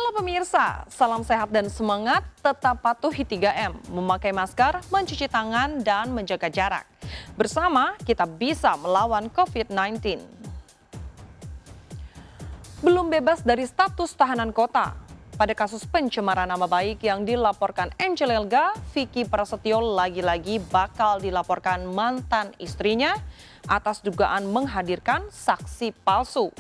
Halo pemirsa, salam sehat dan semangat, tetap patuhi 3M, memakai masker, mencuci tangan, dan menjaga jarak. Bersama kita bisa melawan COVID-19. Belum bebas dari status tahanan kota. Pada kasus pencemaran nama baik yang dilaporkan Angel Elga, Vicky Prasetyo lagi-lagi bakal dilaporkan mantan istrinya atas dugaan menghadirkan saksi palsu.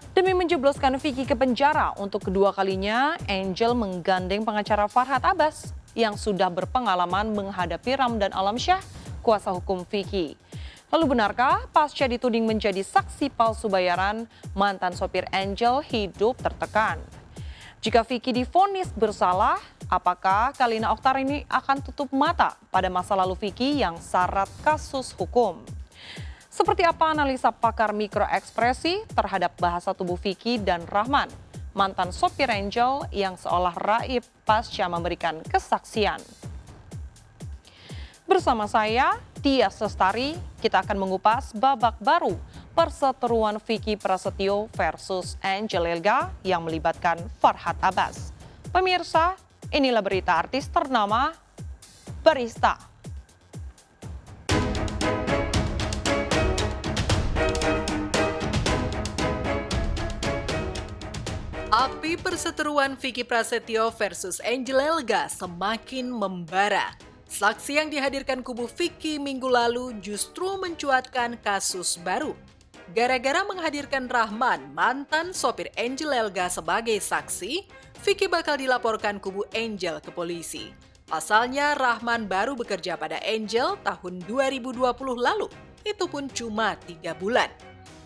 Demi menjebloskan Vicky ke penjara untuk kedua kalinya, Angel menggandeng pengacara Farhad Abbas yang sudah berpengalaman menghadapi Ramdan Alamsyah, kuasa hukum Vicky. Lalu benarkah pasca dituding menjadi saksi palsu bayaran, mantan sopir Angel hidup tertekan? Jika Vicky divonis bersalah, apakah Kalina Oktarini akan tutup mata pada masa lalu Vicky yang syarat kasus hukum? Seperti apa analisa pakar mikroekspresi terhadap bahasa tubuh Vicky dan Rahman, mantan sopir Angel yang seolah raib pasca memberikan kesaksian? Bersama saya, Tias Lestari, kita akan mengupas babak baru perseteruan Vicky Prasetyo versus Angel Elga yang melibatkan Farhad Abbas. Pemirsa, inilah berita artis ternama Barista. Api perseteruan Vicky Prasetyo versus Angel Elga semakin membara. Saksi yang dihadirkan kubu Vicky minggu lalu justru mencuatkan kasus baru. Gara-gara menghadirkan Rahman, mantan sopir Angel Elga sebagai saksi, Vicky bakal dilaporkan kubu Angel ke polisi. Pasalnya Rahman baru bekerja pada Angel tahun 2020 lalu, itu pun cuma 3 bulan.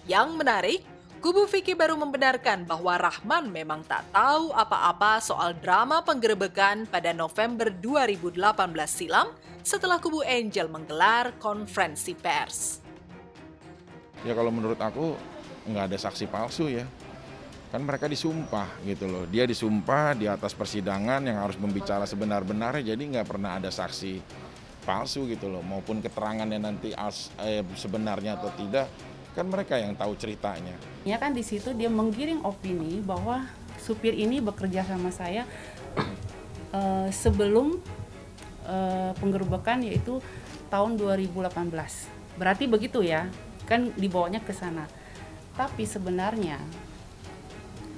Yang menarik, kubu Vicky baru membenarkan bahwa Rahman memang tak tahu apa-apa soal drama penggerebekan pada November 2018 silam setelah kubu Angel menggelar konferensi pers. Ya kalau menurut aku nggak ada saksi palsu ya. Kan mereka disumpah gitu loh. Dia disumpah di atas persidangan yang harus membicara sebenar-benarnya, jadi nggak pernah ada saksi palsu gitu loh. Maupun keterangannya nanti sebenarnya atau tidak, kan mereka yang tahu ceritanya. Ya kan di situ dia menggiring opini bahwa supir ini bekerja sama saya sebelum penggerebekan yaitu tahun 2018. Berarti begitu ya, kan dibawanya ke sana. Tapi sebenarnya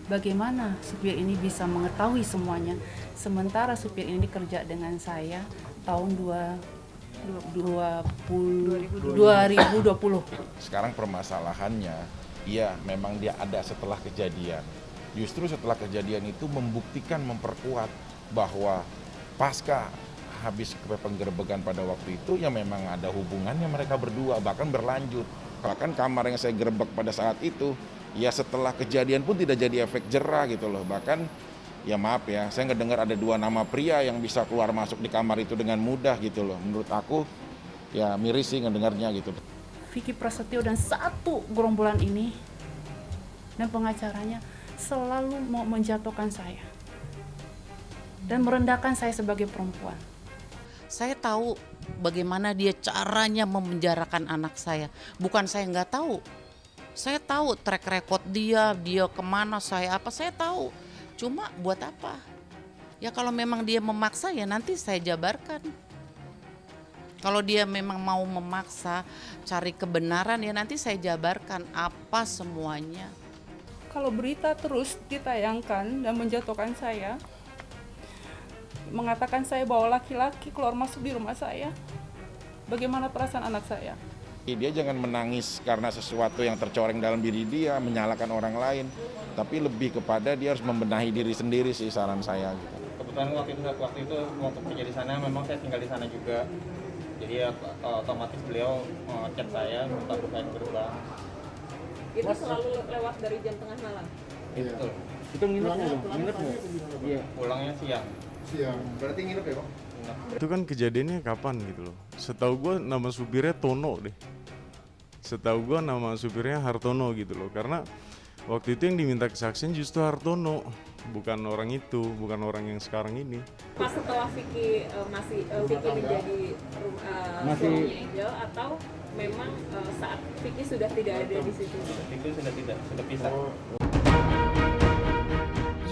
bagaimana supir ini bisa mengetahui semuanya sementara supir ini kerja dengan saya tahun 2020. Sekarang permasalahannya, ya memang dia ada setelah kejadian. Justru setelah kejadian itu membuktikan, memperkuat bahwa pasca habis penggerebekan pada waktu itu ya memang ada hubungannya mereka berdua, bahkan berlanjut. Bahkan kamar yang saya gerebek pada saat itu, ya setelah kejadian pun tidak jadi efek jera gitu loh. Bahkan ya maaf ya, saya ngedengar ada 2 nama pria yang bisa keluar masuk di kamar itu dengan mudah gitu loh. Menurut aku ya miris sih ngedengarnya gitu. Vicky Prasetyo dan satu gerombolan ini dan pengacaranya selalu mau menjatuhkan saya dan merendahkan saya sebagai perempuan. Saya tahu bagaimana dia caranya memenjarakan anak saya. Bukan saya nggak tahu. Saya tahu track record dia kemana, saya tahu. Cuma buat apa? Ya kalau memang dia memaksa ya nanti saya jabarkan. Kalau dia memang mau memaksa cari kebenaran ya nanti saya jabarkan apa semuanya. Kalau berita terus ditayangkan dan menjatuhkan saya, mengatakan saya bawa laki-laki keluar masuk di rumah saya, bagaimana perasaan anak saya? Dia jangan menangis karena sesuatu yang tercoreng dalam diri dia, menyalahkan orang lain, tapi lebih kepada dia harus membenahi diri sendiri sih saran saya gitu. Kebetulan waktu itu waktu kerja di sana memang saya tinggal di sana juga. Jadi ya, otomatis beliau chat saya minta bukain gerbang. Itu selalu lewat dari jam tengah malam? Betul. Itu nginepnya dong? Nginepnya? Iya. Pulangnya siang. Berarti nginep ya Bang? Itu kan kejadiannya kapan gitu loh. Setahu gue nama supirnya Tono deh. Setahu gue nama supirnya Hartono gitu loh. Karena waktu itu yang diminta kesaksian justru Hartono, bukan orang itu, bukan orang yang sekarang ini. Pas setelah Vicky Vicky menjadi suaminya Angel atau memang saat Vicky sudah tidak ada di situ? Vicky sudah tidak, sudah pisah.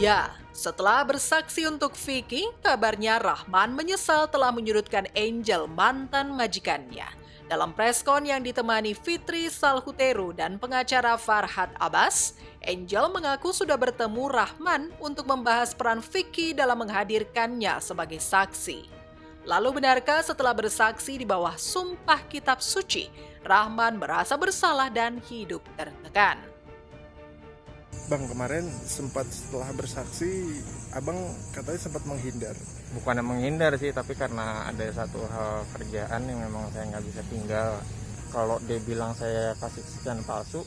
Ya, setelah bersaksi untuk Vicky, kabarnya Rahman menyesal telah menyudutkan Angel, mantan majikannya. Dalam preskon yang ditemani Fitri Salhuteru dan pengacara Farhad Abbas, Angel mengaku sudah bertemu Rahman untuk membahas peran Vicky dalam menghadirkannya sebagai saksi. Lalu benarkah setelah bersaksi di bawah sumpah kitab suci, Rahman merasa bersalah dan hidup tertekan? Bang, kemarin sempat setelah bersaksi, abang katanya sempat menghindar. Bukannya menghindar sih, tapi karena ada satu hal kerjaan yang memang saya nggak bisa tinggal. Kalau dia bilang saya kasih kesaksian palsu,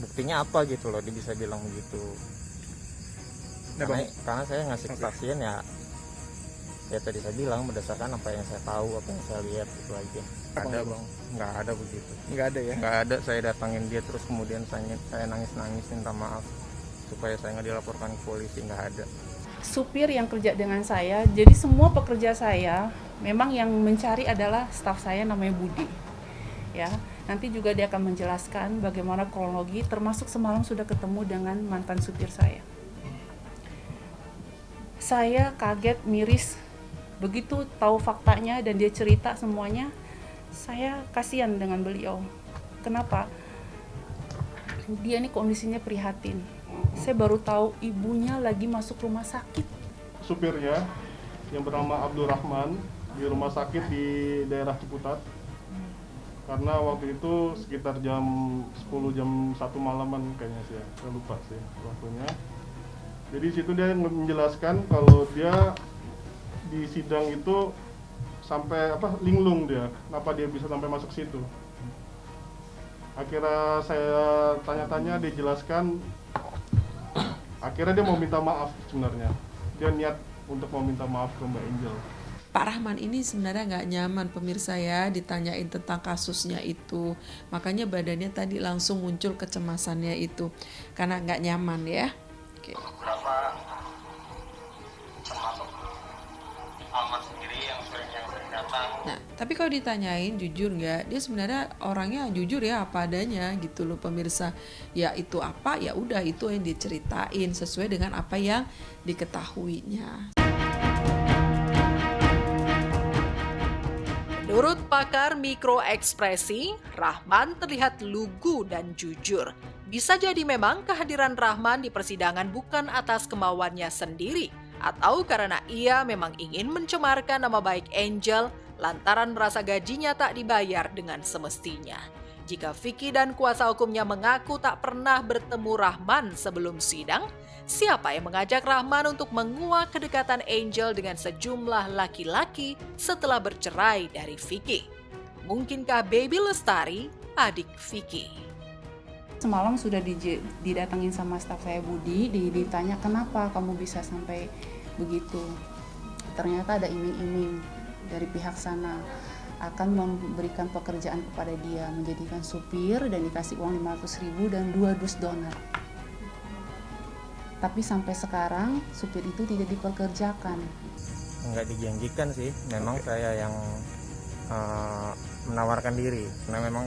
buktinya apa gitu loh, dia bisa bilang begitu. Karena saya ngasih kesaksian ya tadi saya bilang berdasarkan apa yang saya tahu, apa yang saya lihat, itu aja. Ada bang, nggak ada begitu. Nggak ada ya? Nggak ada, saya datangin dia terus kemudian saya nangis-nangis minta maaf supaya saya nggak dilaporkan ke polisi, nggak ada. Supir yang kerja dengan saya, jadi semua pekerja saya memang yang mencari adalah staf saya namanya Budi. Ya, nanti juga dia akan menjelaskan bagaimana kronologi, termasuk semalam sudah ketemu dengan mantan supir saya. Saya kaget, miris, begitu tahu faktanya dan dia cerita semuanya, saya kasihan dengan beliau. Kenapa? Dia ini kondisinya prihatin. Saya baru tahu ibunya lagi masuk rumah sakit. Supirnya yang bernama Abdurrahman di rumah sakit di daerah Ciputat. Karena waktu itu sekitar jam 10, jam 1 malaman kayaknya sih ya. Saya lupa sih waktunya. Jadi situ dia menjelaskan kalau dia di sidang itu sampai linglung dia, kenapa dia bisa sampai masuk situ. Akhirnya saya tanya-tanya, dia jelaskan, akhirnya dia mau minta maaf sebenarnya. Dia niat untuk mau minta maaf ke Mbak Angel. Pak Rahman ini sebenarnya nggak nyaman pemirsa ya ditanyain tentang kasusnya itu. Makanya badannya tadi langsung muncul kecemasannya itu. Karena nggak nyaman ya. Oke. Nah, tapi kalau ditanyain jujur nggak, dia sebenarnya orangnya jujur ya apa adanya gitu loh pemirsa. Ya itu apa, ya udah itu yang diceritain sesuai dengan apa yang diketahuinya. Menurut pakar mikroekspresi, Rahman terlihat lugu dan jujur. Bisa jadi memang kehadiran Rahman di persidangan bukan atas kemauannya sendiri, atau karena ia memang ingin mencemarkan nama baik Angel lantaran merasa gajinya tak dibayar dengan semestinya. Jika Vicky dan kuasa hukumnya mengaku tak pernah bertemu Rahman sebelum sidang, siapa yang mengajak Rahman untuk menguak kedekatan Angel dengan sejumlah laki-laki setelah bercerai dari Vicky? Mungkinkah Baby Lestari, adik Vicky? Semalam sudah didatangin sama staf saya Budi, ditanya kenapa kamu bisa sampai begitu. Ternyata ada iming-iming dari pihak sana akan memberikan pekerjaan kepada dia, menjadikan supir dan dikasih uang 500.000 dan 2 dus donat. Tapi sampai sekarang supir itu tidak dipekerjakan. Nggak dijanjikan sih, memang saya yang menawarkan diri, karena memang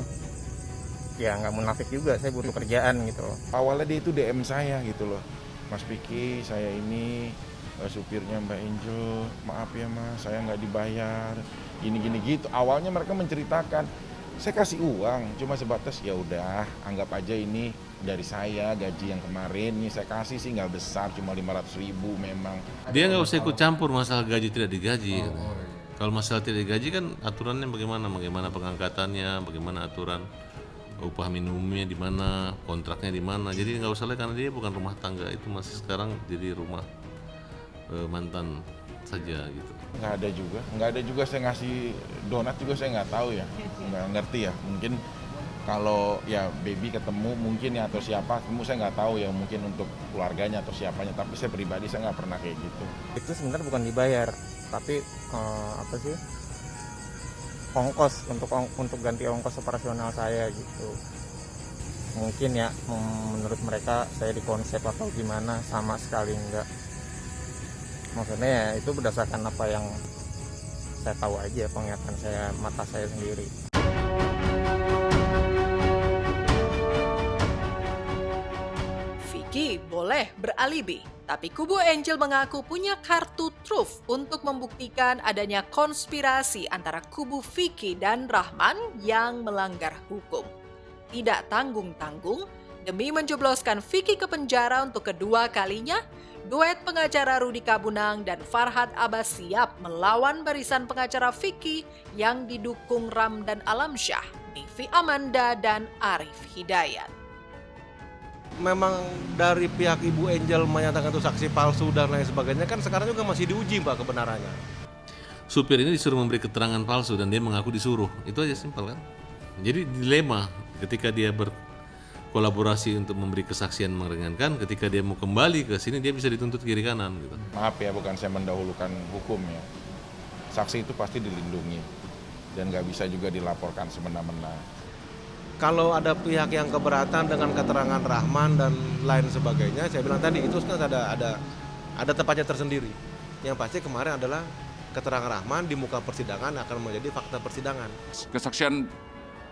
ya nggak munafik juga, saya butuh kerjaan gitu loh. Awalnya dia itu DM saya gitu loh, Mas Vicky, saya ini supirnya Mbak Angel, maaf ya Mas, saya nggak dibayar, gini gitu. Awalnya mereka menceritakan, saya kasih uang, cuma sebatas ya udah, anggap aja ini dari saya gaji yang kemarin, ini saya kasih sih nggak besar, cuma 500.000 memang. Dia nggak usah ikut campur masalah gaji tidak digaji. Kalau masalah tidak digaji kan aturannya bagaimana pengangkatannya, bagaimana aturan upah minimumnya di mana, kontraknya di mana. Jadi nggak usah lah karena dia bukan rumah tangga, itu masih sekarang jadi rumah mantan saja gitu. Nggak ada juga saya ngasih donat juga, saya nggak tahu ya, nggak ngerti ya. Mungkin kalau ya Baby ketemu mungkin ya atau siapa, saya nggak tahu ya, mungkin untuk keluarganya atau siapanya. Tapi saya pribadi saya nggak pernah kayak gitu. Itu sebenarnya bukan dibayar, tapi ongkos untuk ganti ongkos operasional saya gitu. Mungkin ya menurut mereka saya dikonsep atau gimana, sama sekali enggak. Maksudnya ya itu berdasarkan apa yang saya tahu aja, penglihatan saya, mata saya sendiri. Vicky boleh boleh beralibi, tapi kubu Angel mengaku punya kartu truf untuk membuktikan adanya konspirasi antara kubu Vicky dan Rahman yang melanggar hukum. Tidak tanggung-tanggung, demi menjebloskan Vicky ke penjara untuk kedua kalinya, duet pengacara Rudi Kabunang dan Farhad Abbas siap melawan barisan pengacara Vicky yang didukung Ramdan Alamsyah, Nivi Amanda, dan Arif Hidayat. Memang dari pihak Ibu Angel menyatakan itu saksi palsu dan lain sebagainya kan sekarang juga masih diuji Mbak kebenarannya. Supir ini disuruh memberi keterangan palsu dan dia mengaku disuruh. Itu aja simpel kan. Jadi dilema ketika dia berkolaborasi untuk memberi kesaksian meringankan, ketika dia mau kembali ke sini dia bisa dituntut kiri kanan gitu. Maaf ya, bukan saya mendahulukan hukum ya. Saksi itu pasti dilindungi dan nggak bisa juga dilaporkan semena-mena. Kalau ada pihak yang keberatan dengan keterangan Rahman dan lain sebagainya, saya bilang tadi itu kan ada tempatnya tersendiri. Yang pasti kemarin adalah keterangan Rahman di muka persidangan akan menjadi fakta persidangan. Kesaksian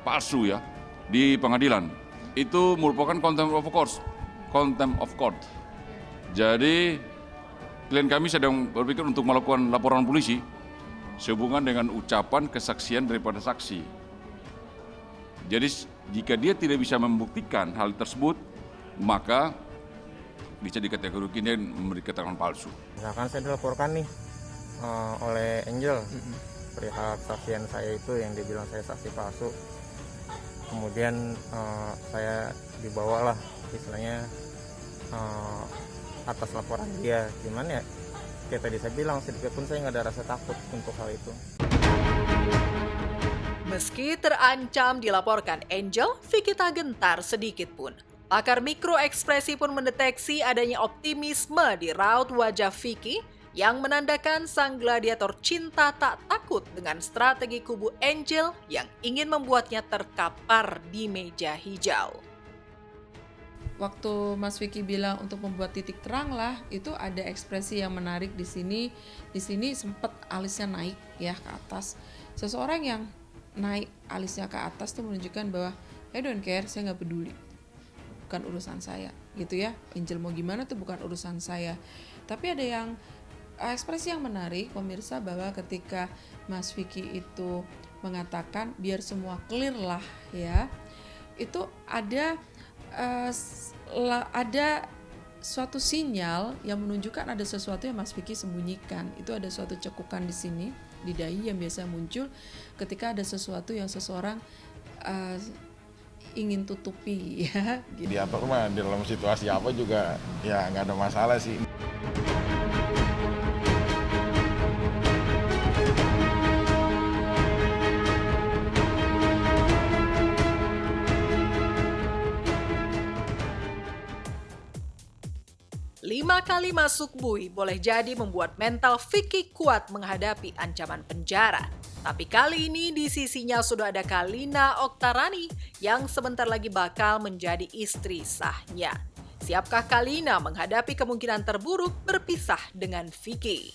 palsu ya di pengadilan itu merupakan contempt of court. Jadi klien kami sedang berpikir untuk melakukan laporan polisi sehubungan dengan ucapan kesaksian daripada saksi. Jadi jika dia tidak bisa membuktikan hal tersebut, maka bisa dikategorikan dia memberi keterangan palsu. Misalkan saya dilaporkan nih oleh Angel perihal saksian saya itu yang dibilang saya saksi palsu. Kemudian saya dibawalah istilahnya atas laporan dia. Gimana ya? Kayak tadi saya bilang sedikit pun saya nggak ada rasa takut untuk hal itu. Meski terancam dilaporkan Angel, Vicky tak gentar sedikit pun. Pakar mikroekspresi pun mendeteksi adanya optimisme di raut wajah Vicky yang menandakan sang gladiator cinta tak takut dengan strategi kubu Angel yang ingin membuatnya terkapar di meja hijau. Waktu Mas Vicky bilang untuk membuat titik terang lah, itu ada ekspresi yang menarik di sini. Di sini sempat alisnya naik ya ke atas. Seseorang yang naik alisnya ke atas tuh menunjukkan bahwa I don't care, saya nggak peduli, bukan urusan saya gitu ya. Angel mau gimana tuh bukan urusan saya. Tapi ada yang ekspresi yang menarik pemirsa, bahwa ketika Mas Vicky itu mengatakan biar semua clear lah ya, itu ada suatu sinyal yang menunjukkan ada sesuatu yang Mas Vicky sembunyikan. Itu ada suatu cekukan di sini di dahi yang biasa muncul ketika ada sesuatu yang seseorang ingin tutupi ya. Gitu. Diatur mah dalam situasi apa juga ya nggak ada masalah sih. Lima kali masuk bui boleh jadi membuat mental Vicky kuat menghadapi ancaman penjara. Tapi kali ini di sisinya sudah ada Kalina Oktarani yang sebentar lagi bakal menjadi istri sahnya. Siapkah Kalina menghadapi kemungkinan terburuk berpisah dengan Vicky?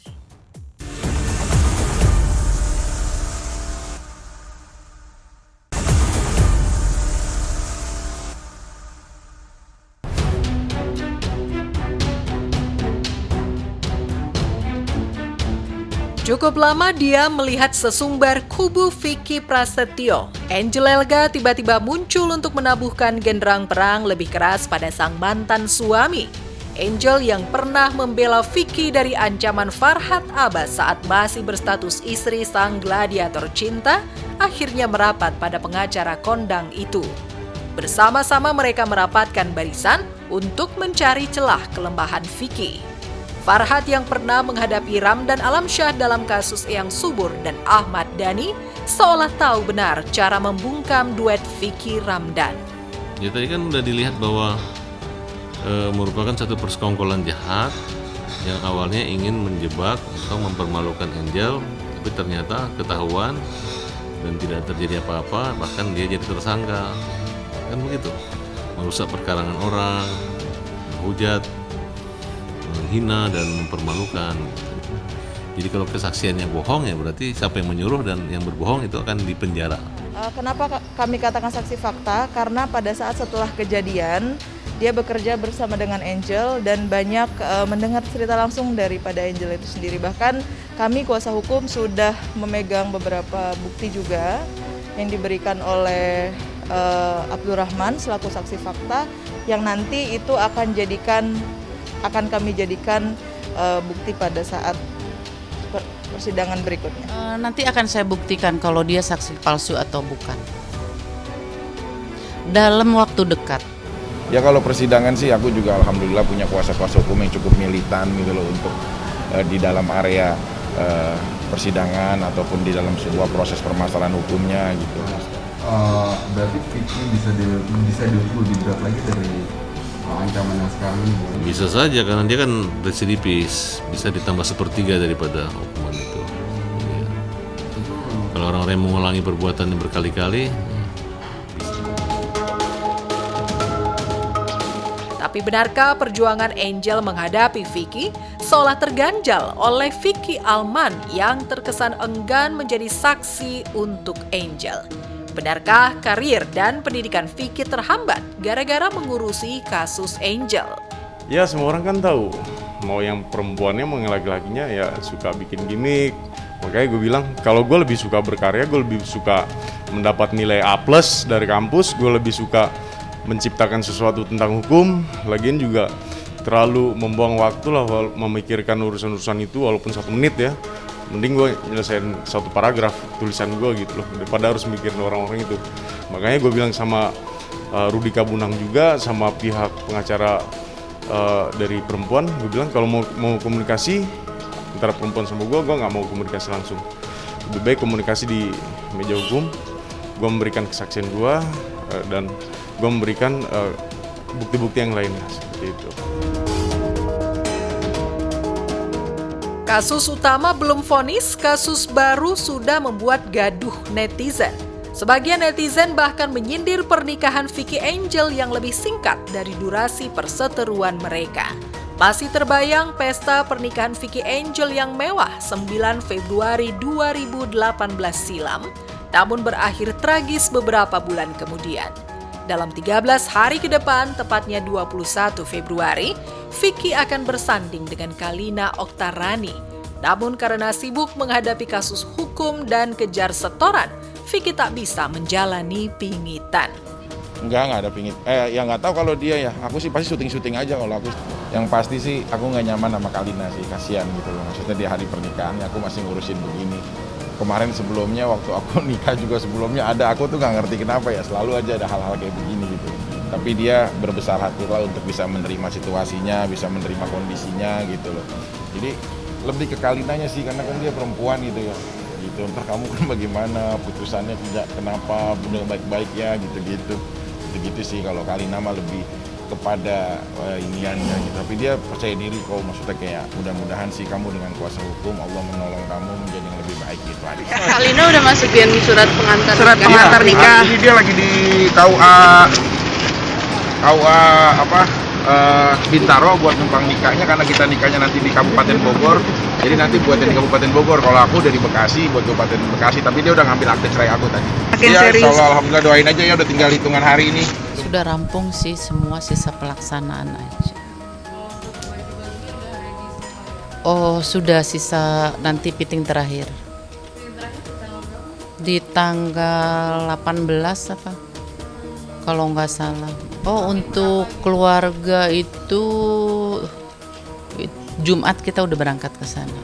Cukup lama dia melihat sesumbar kubu Vicky Prasetyo. Angel Elga tiba-tiba muncul untuk menabuhkan genderang perang lebih keras pada sang mantan suami. Angel yang pernah membela Vicky dari ancaman Farhad Abbas saat masih berstatus istri sang gladiator cinta, akhirnya merapat pada pengacara kondang itu. Bersama-sama mereka merapatkan barisan untuk mencari celah kelemahan Vicky. Farhad yang pernah menghadapi Ramdan Alamsyah dalam kasus Eyang Subur dan Ahmad Dhani seolah tahu benar cara membungkam duet Vicky Ramdan. Ya tadi kan udah dilihat bahwa merupakan satu persekongkolan jahat yang awalnya ingin menjebak atau mempermalukan Angel, tapi ternyata ketahuan dan tidak terjadi apa-apa, bahkan dia jadi tersangka. Kan begitu, merusak perkarangan orang, menghujat, menghina dan mempermalukan. Jadi kalau kesaksiannya bohong ya berarti siapa yang menyuruh dan yang berbohong itu akan dipenjara. Kenapa kami katakan saksi fakta? Karena pada saat setelah kejadian dia bekerja bersama dengan Angel dan banyak mendengar cerita langsung daripada Angel itu sendiri. Bahkan kami kuasa hukum sudah memegang beberapa bukti juga yang diberikan oleh Abdurrahman selaku saksi fakta yang nanti itu akan kami jadikan bukti pada saat persidangan berikutnya. Nanti akan saya buktikan kalau dia saksi palsu atau bukan. Dalam waktu dekat. Ya kalau persidangan sih aku juga alhamdulillah punya kuasa-kuasa hukum yang cukup militan gitu loh untuk di dalam area persidangan ataupun di dalam sebuah proses permasalahan hukumnya gitu. Berarti Vicky bisa dihukum lebih berat lagi dari ancaman yang sekarang ini? Bisa saja karena dia kan residivis, bisa ditambah 1/3 daripada hukuman itu. Ya. Kalau orang-orang yang mengulangi perbuatan yang berkali-kali. Tapi benarkah perjuangan Angel menghadapi Vicky seolah terganjal oleh Vicky Alman yang terkesan enggan menjadi saksi untuk Angel? Benarkah karir dan pendidikan Vicky terhambat gara-gara mengurusi kasus Angel? Ya semua orang kan tahu, mau yang perempuannya mau yang laki-lakinya ya suka bikin gimmick. Makanya gue bilang kalau gue lebih suka berkarya, gue lebih suka mendapat nilai A+ dari kampus, gue lebih suka menciptakan sesuatu tentang hukum. Lagian juga terlalu membuang waktu lah memikirkan urusan-urusan itu walaupun 1 menit ya. Mending gue nyelesain 1 paragraf tulisan gue gitu loh daripada harus mikirin orang-orang itu. Makanya gue bilang sama Rudika Bunang juga sama pihak pengacara dari perempuan, gue bilang kalau mau komunikasi antara perempuan sama gue nggak mau komunikasi langsung. Lebih baik komunikasi di meja hukum, gue memberikan kesaksian gue dan gue memberikan bukti-bukti yang lainnya seperti itu. Kasus utama belum vonis, kasus baru sudah membuat gaduh netizen. Sebagian netizen bahkan menyindir pernikahan Vicky Angel yang lebih singkat dari durasi perseteruan mereka. Masih terbayang pesta pernikahan Vicky Angel yang mewah 9 Februari 2018 silam, namun berakhir tragis beberapa bulan kemudian. Dalam 13 hari ke depan, tepatnya 21 Februari, Vicky akan bersanding dengan Kalina Oktarani. Namun karena sibuk menghadapi kasus hukum dan kejar setoran, Vicky tak bisa menjalani pingitan. Enggak ada pingit. Ya nggak tahu kalau dia ya. Aku sih pasti syuting aja kalau aku. Yang pasti sih aku nggak nyaman sama Kalina sih, kasihan gitu loh. Maksudnya di hari pernikahannya aku masih ngurusin begini. Kemarin sebelumnya waktu aku nikah juga sebelumnya aku tuh nggak ngerti kenapa ya selalu aja ada hal-hal kayak begini gitu. Tapi dia berbesar hati lah untuk bisa menerima situasinya, bisa menerima kondisinya gitu loh. Jadi lebih ke Kalinanya sih karena kan dia perempuan gitu ya. Gitu. Entah kamu kan bagaimana putusannya tidak kenapa benar baik-baik ya gitu-gitu. Gitu sih kalau Kalina mah lebih kepada iniannya gitu. Tapi dia percaya diri kok, maksudnya kayak mudah-mudahan sih kamu dengan kuasa hukum Allah menolong kamu menjadi yang lebih baik gitu aja. Kalina udah masukin surat pengantar nikah. Ini dia lagi di KUA Bintaro buat numpang nikahnya karena kita nikahnya nanti di Kabupaten Bogor. Jadi nanti buatin di Kabupaten Bogor. Kalau aku dari Bekasi buat Kabupaten Bekasi, tapi dia udah ngambil akte cerai aku tadi. Ya, insyaallah alhamdulillah doain aja ya udah tinggal hitungan hari ini. Sudah rampung sih semua, sisa pelaksanaan aja. Oh sudah, sisa nanti fitting terakhir. Di tanggal 18 apa? Kalau nggak salah. Oh untuk keluarga itu Jumat kita udah berangkat ke sana.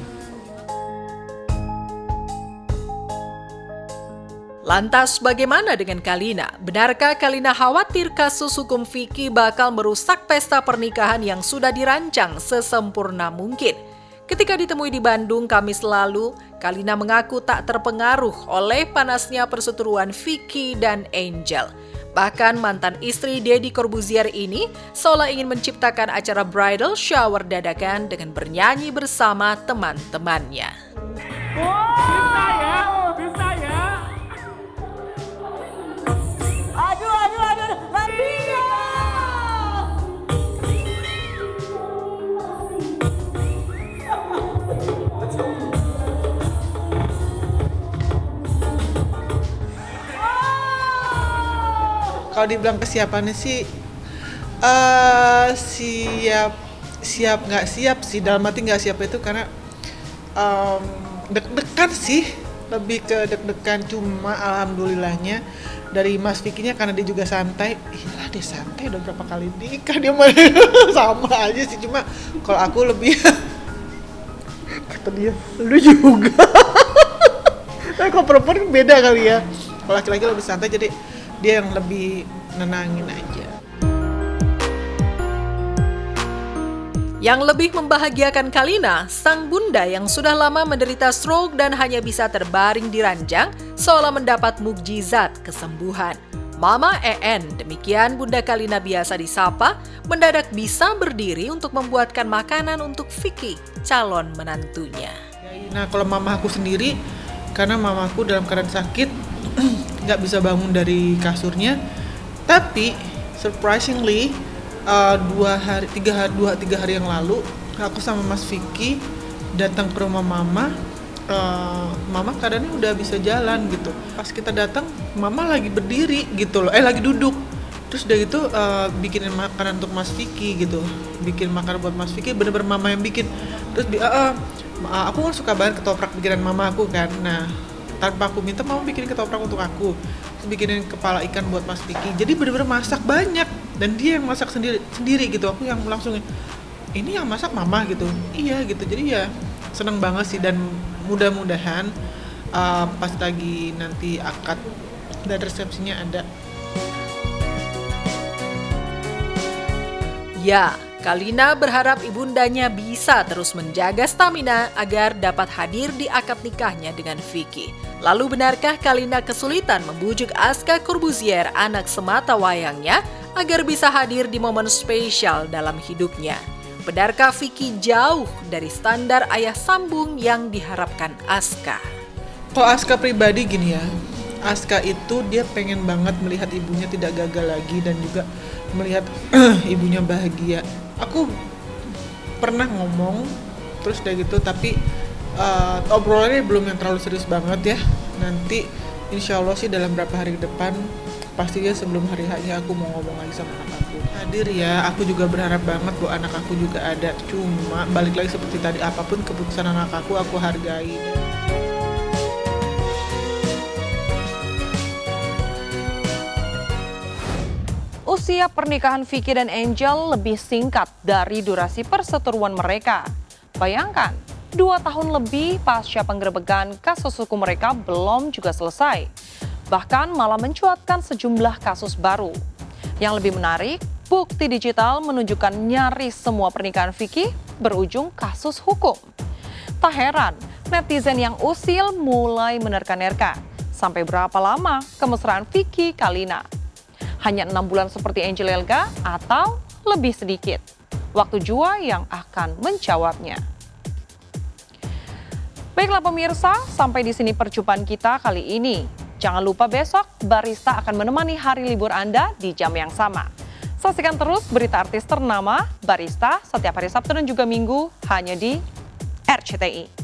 Lantas bagaimana dengan Kalina? Benarkah Kalina khawatir kasus hukum Vicky bakal merusak pesta pernikahan yang sudah dirancang sesempurna mungkin? Ketika ditemui di Bandung Kamis lalu, Kalina mengaku tak terpengaruh oleh panasnya perseteruan Vicky dan Angel. Bahkan mantan istri Deddy Corbuzier ini seolah ingin menciptakan acara bridal shower dadakan dengan bernyanyi bersama teman-temannya. Kalau dibilang kesiapannya sih Siap nggak siap sih, dalam arti nggak siap itu karena deg-degan sih, lebih ke deg-degan. Cuma alhamdulillahnya dari Mas Vicky-nya karena dia juga santai. Iyalah dia santai, udah berapa kali nikah dia sama aja sih. Cuma kalau aku lebih kata dia lu juga. Nah, kalau perempuan beda kali ya. Kalau laki-laki lebih santai, jadi dia yang lebih nenangin aja. Yang lebih membahagiakan Kalina, sang bunda yang sudah lama menderita stroke dan hanya bisa terbaring di ranjang, seolah mendapat mukjizat kesembuhan. Mama EN, demikian Bunda Kalina biasa disapa, mendadak bisa berdiri untuk membuatkan makanan untuk Vicky, calon menantunya. Nah, kalau mama aku sendiri, karena mamaku dalam keadaan sakit, nggak bisa bangun dari kasurnya, tapi surprisingly, 2-3 hari yang lalu aku sama Mas Vicky datang ke rumah mama. Mama keadaannya udah bisa jalan gitu. Pas kita datang mama lagi berdiri gitu loh, lagi duduk. Terus udah gitu bikinin makanan untuk Mas Vicky gitu, bikin makanan buat Mas Vicky, bener-bener mama yang bikin. Terus aku kan suka banget ketoprak bikinan mama aku kan. Nah, tanpa aku minta mama bikin ketoprak untuk aku, terus bikinin kepala ikan buat Mas Vicky. Jadi bener-bener masak banyak dan dia yang masak sendiri gitu. Aku yang langsung ini yang masak mama gitu. Iya gitu. Jadi ya seneng banget sih, dan mudah-mudahan pas lagi nanti akad dan resepsinya ada. Ya, Kalina berharap ibundanya bisa terus menjaga stamina agar dapat hadir di akad nikahnya dengan Vicky. Lalu benarkah Kalina kesulitan membujuk Aska Corbuzier, anak sematawayangnya, agar bisa hadir di momen spesial dalam hidupnya? Benarkah Vicky jauh dari standar ayah sambung yang diharapkan Aska? Kalau Aska pribadi gini ya, Aska itu dia pengen banget melihat ibunya tidak gagal lagi dan juga melihat ibunya bahagia. Aku pernah ngomong terus udah gitu, tapi obrolannya belum yang terlalu serius banget ya. Nanti insya Allah sih dalam beberapa hari ke depan, pastinya sebelum hari H-nya aku mau ngomong lagi sama anak aku. Hadir ya, aku juga berharap banget bahwa anak aku juga ada. Cuma balik lagi seperti tadi, apapun keputusan anak aku hargai. Usia pernikahan Vicky dan Angel lebih singkat dari durasi perseteruan mereka. Bayangkan, 2 tahun lebih pasca penggerebekan, kasus hukum mereka belum juga selesai. Bahkan malah mencuatkan sejumlah kasus baru. Yang lebih menarik, bukti digital menunjukkan nyaris semua pernikahan Vicky berujung kasus hukum. Tak heran, netizen yang usil mulai menerka-nerka. Sampai berapa lama kemesraan Vicky Kalina? Hanya 6 bulan seperti Angel Elga atau lebih sedikit? Waktu jua yang akan menjawabnya. Baiklah pemirsa, sampai di sini perjumpaan kita kali ini. Jangan lupa besok Barista akan menemani hari libur Anda di jam yang sama. Saksikan terus berita artis ternama Barista setiap hari Sabtu dan juga Minggu hanya di RCTI.